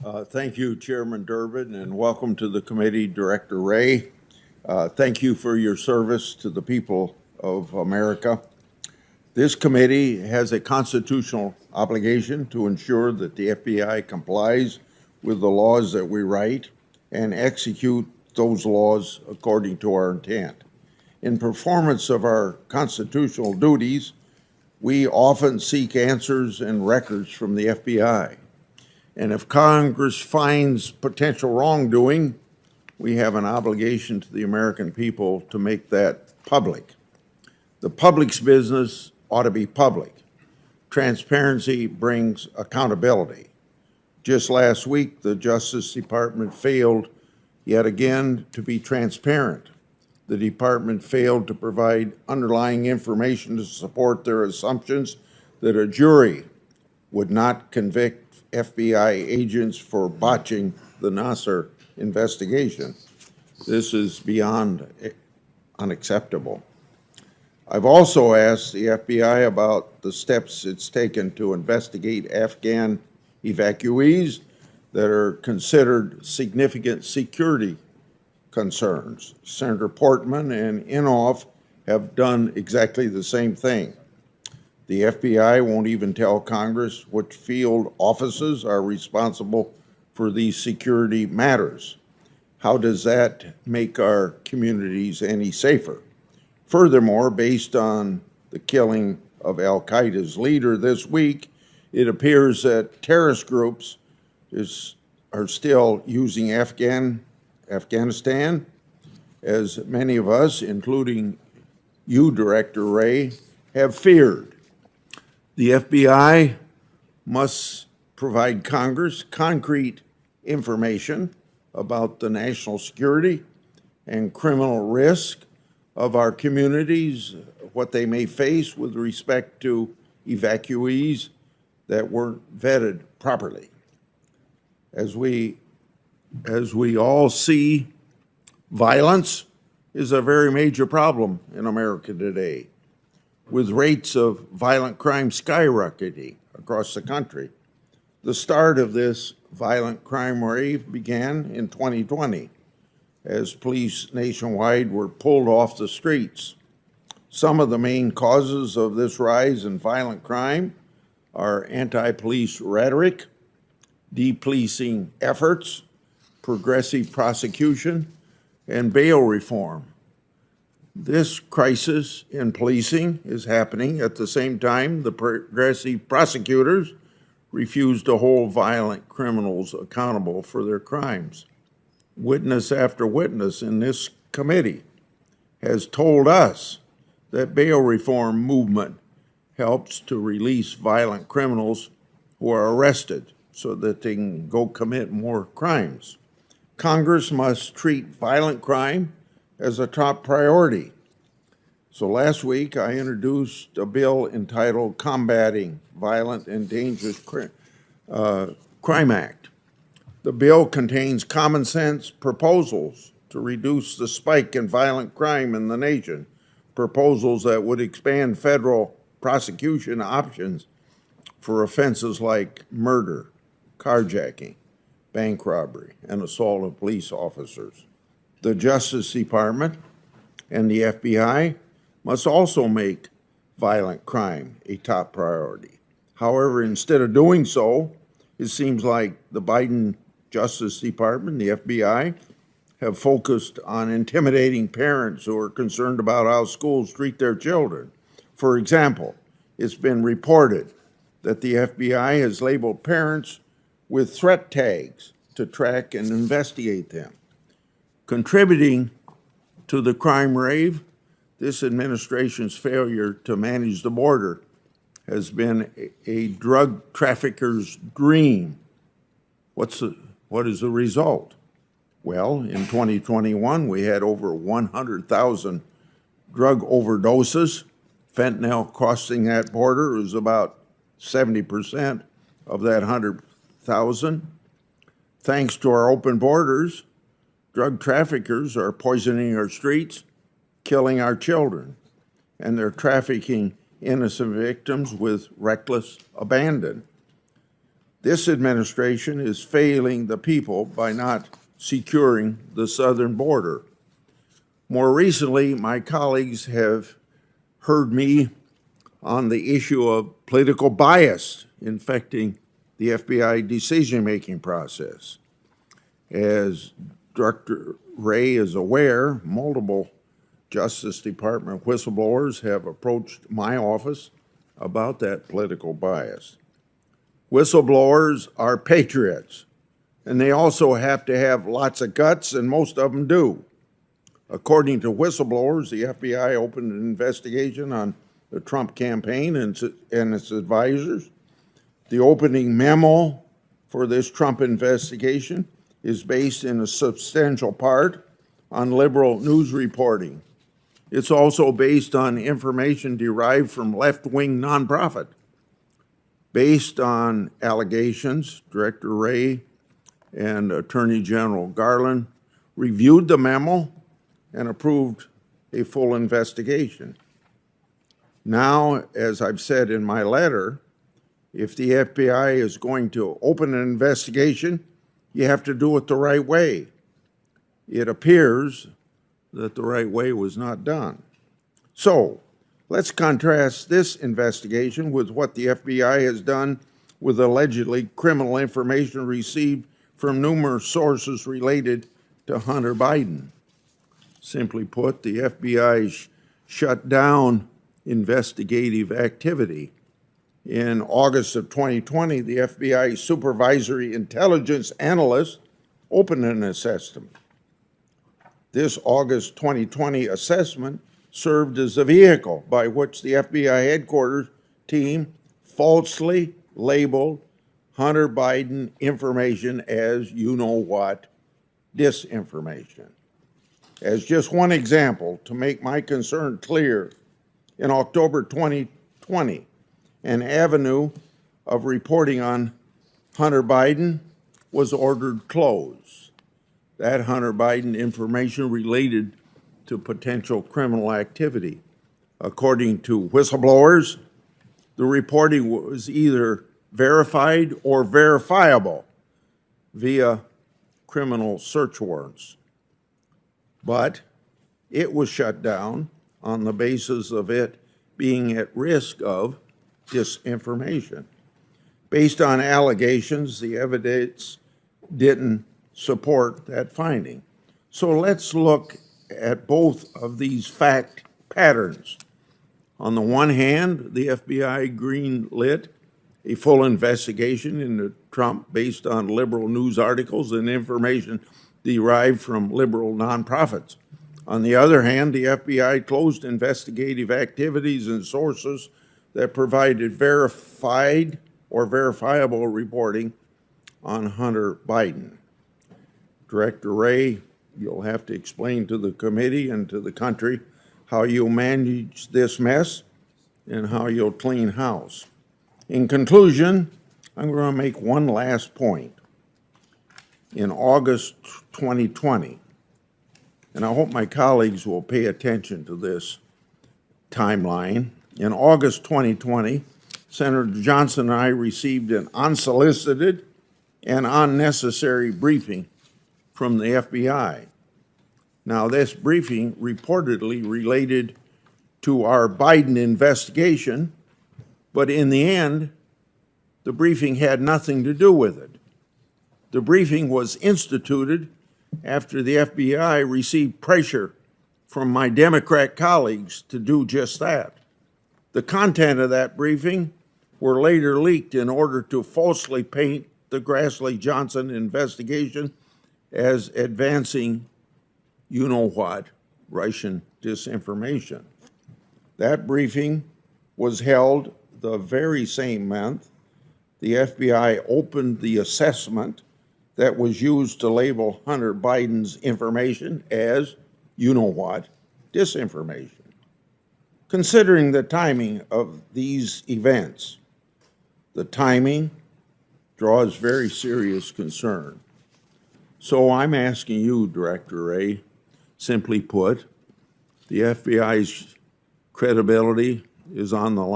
Thank you, Chairman Durbin, and welcome to the committee, Director Ray. Thank you for your service to the people of America. This committee has a constitutional obligation to ensure that the FBI complies with the laws that we write and execute those laws according to our intent. In performance of our constitutional duties, we often seek answers and records from the FBI. And if Congress finds potential wrongdoing, we have an obligation to the American people to make that public. The public's business ought to be public. Transparency brings accountability. Just last week, the Justice Department failed yet again to be transparent. The department failed to provide underlying information to support their assumptions that a jury would not convict FBI agents for botching the Nasser investigation. This is beyond unacceptable. I've also asked the FBI about the steps it's taken to investigate Afghan evacuees that are considered significant security concerns. Senator Portman and Inhofe have done exactly the same thing. The FBI won't even tell Congress which field offices are responsible for these security matters. How does that make our communities any safer? Furthermore, based on the killing of Al-Qaeda's leader this week, it appears that terrorist groups are still using Afghanistan, as many of us, including you, Director Ray, have feared. The FBI must provide Congress concrete information about the national security and criminal risk of our communities, what they may face with respect to evacuees that weren't vetted properly. As we all see, violence is a very major problem in America today, with rates of violent crime skyrocketing across the country. The start of this violent crime wave began in 2020 as police nationwide were pulled off the streets. Some of the main causes of this rise in violent crime are anti-police rhetoric, depolicing efforts, progressive prosecution, and bail reform. This crisis in policing is happening at the same time the progressive prosecutors refuse to hold violent criminals accountable for their crimes. Witness after witness in this committee has told us that bail reform movement helps to release violent criminals who are arrested so that they can go commit more crimes. Congress must treat violent crime as a top priority. So last week, I introduced a bill entitled Combating Violent and Dangerous Crime Act. The bill contains common sense proposals to reduce the spike in violent crime in the nation, proposals that would expand federal prosecution options for offenses like murder, carjacking, bank robbery, and assault of police officers. The Justice Department and the FBI must also make violent crime a top priority. However, instead of doing so, it seems like the Biden Justice Department, the FBI, have focused on intimidating parents who are concerned about how schools treat their children. For example, it's been reported that the FBI has labeled parents with threat tags to track and investigate them. Contributing to the crime wave, this administration's failure to manage the border has been a drug trafficker's dream. What is the result? Well, in 2021, we had over 100,000 drug overdoses. Fentanyl crossing that border is about 70% of that 100,000. Thanks to our open borders, drug traffickers are poisoning our streets, killing our children, and they're trafficking innocent victims with reckless abandon. This administration is failing the people by not securing the southern border. More recently, my colleagues have heard me on the issue of political bias infecting the FBI decision-making process. As Director Wray is aware, multiple Justice Department whistleblowers have approached my office about that political bias. Whistleblowers are patriots, and they also have to have lots of guts, and most of them do. According to whistleblowers, the FBI opened an investigation on the Trump campaign and its advisors. The opening memo for this Trump investigation is based in a substantial part on liberal news reporting. It's also based on information derived from left-wing nonprofit. Based on allegations, Director Wray and Attorney General Garland reviewed the memo and approved a full investigation. Now, as I've said in my letter, if the FBI is going to open an investigation, you have to do it the right way. It appears that the right way was not done. So, let's contrast this investigation with what the FBI has done with allegedly criminal information received from numerous sources related to Hunter Biden. Simply put, the FBI shut down investigative activity. In August of 2020, the FBI supervisory intelligence analyst opened an assessment. This August 2020 assessment served as the vehicle by which the FBI headquarters team falsely labeled Hunter Biden information as you-know-what disinformation. As just one example, to make my concern clear, in October 2020, an avenue of reporting on Hunter Biden was ordered closed. That Hunter Biden information related to potential criminal activity. According to whistleblowers, the reporting was either verified or verifiable via criminal search warrants. But it was shut down on the basis of it being at risk of disinformation. Based on allegations, the evidence didn't support that finding. So let's look at both of these fact patterns. On the one hand, the FBI greenlit a full investigation into Trump based on liberal news articles and information derived from liberal nonprofits. On the other hand, the FBI closed investigative activities and sources that provided verified or verifiable reporting on Hunter Biden. Director Wray, you'll have to explain to the committee and to the country how you'll manage this mess and how you'll clean house. In conclusion, I'm going to make one last point. In August 2020, and I hope my colleagues will pay attention to this timeline. In August 2020, Senator Johnson and I received an unsolicited and unnecessary briefing from the FBI. Now, this briefing reportedly related to our Biden investigation, but in the end, the briefing had nothing to do with it. The briefing was instituted after the FBI received pressure from my Democrat colleagues to do just that. The content of that briefing were later leaked in order to falsely paint the Grassley Johnson investigation as advancing you-know-what Russian disinformation. That briefing was held the very same month the FBI opened the assessment that was used to label Hunter Biden's information as you-know-what disinformation. Considering the timing of these events, the timing draws very serious concern. So I'm asking you, Director Wray, simply put, the FBI's credibility is on the line.